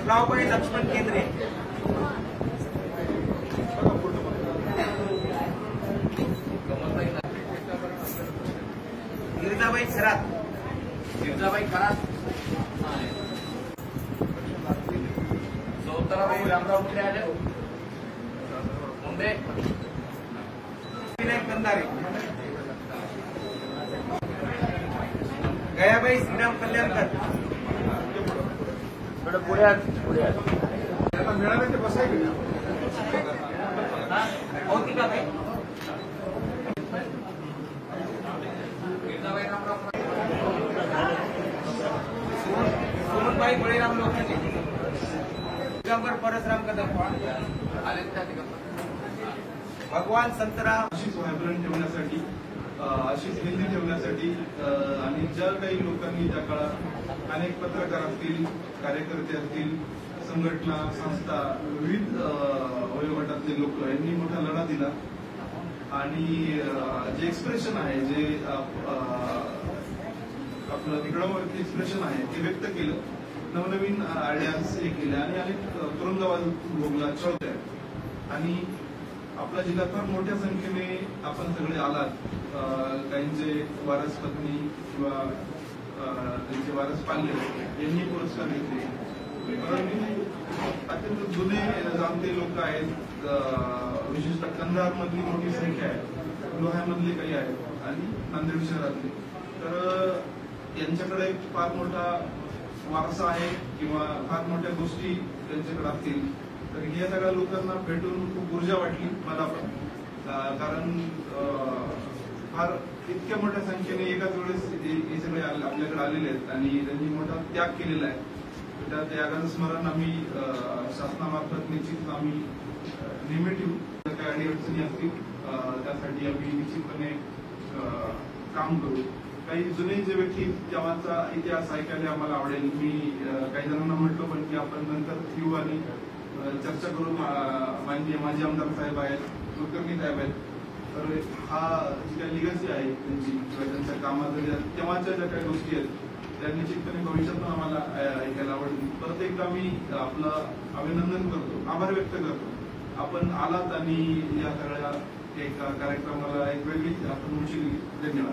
रावबाई लक्ष्मण केंद्रे, गिरजाबाई खरात, सौतराबाई रामराव मुंडे, विनायक कंदारे, गयाबाई श्रीराम कल्याणकर, मिळाले ते बसायचे औतिकाबाई, सुमनबाई बळीराम लोखंडे, दिगंबर परसराम कदम, भगवान संतराम. अशीच व्हायब्रंट ठेवण्यासाठी, अशीच हेल्दी ठेवण्यासाठी आणि ज्या काही लोकांनी त्या काळात अनेक पत्रकार असतील, कार्यकर्ते असतील, संघटना, संस्था, विविध वयोगटातले लोक यांनी मोठा लढा दिला आणि जे एक्सप्रेशन आहे, जे आपलं निगडावरती एक्सप्रेशन आहे ते व्यक्त केलं, नवनवीन आयडियाज हे केल्या आणि अनेक तुरुंगवाद भोगला छळतोय. आणि आपला जिल्हा फार मोठ्या संख्येने आपण सगळे आलात. काहींचे वारस पत्नी किंवा त्यांचे वारस पाल्य यांनी पुरस्कार घेतले, परंतु अत्यंत जुने जाणते लोक आहेत, विशेषतः कंधार मधली मोठी संख्या आहे, लोह्यामधले काही आहेत आणि नांदेड शहरातले. तर यांच्याकडे फार मोठा वारसा आहे किंवा फार मोठ्या गोष्टी त्यांच्याकडे असतील. तर या सगळ्या लोकांना भेटून खूप ऊर्जा वाटली मला पण, कारण फार इतक्या मोठ्या संख्येने एकाच वेळेस हे सगळे आपल्याकडे आलेले आहेत आणि त्यांनी मोठा त्याग केलेला आहे. त्या त्यागाचं स्मरण आम्ही शासनामार्फत निश्चित आम्ही नेहमी ठेवू. काही अडीअडचणी असतील त्यासाठी आम्ही निश्चितपणे काम करू. काही जुने जे व्यक्ती तेव्हाचा इतिहास ऐकायला आम्हाला आवडेल. मी काही जणांना म्हटलं पण की आपण नंतर येऊ आणि चर्चा करून माननीय माजी आमदार साहेब आहेत, कुलकर्णी साहेब आहेत, तर हा जी काही लिगसी आहे त्यांची किंवा त्यांच्या कामाच्या तेव्हाच्या ज्या काही गोष्टी आहेत त्या निश्चितपणे भविष्यात पण आम्हाला ऐकायला आवडतील. परत एकदा मी आपलं अभिनंदन करतो, आभार व्यक्त करतो. आपण आलात आणि या सगळ्या एका कार्यक्रमाला एक वेगळी आपण उंची दिली. धन्यवाद.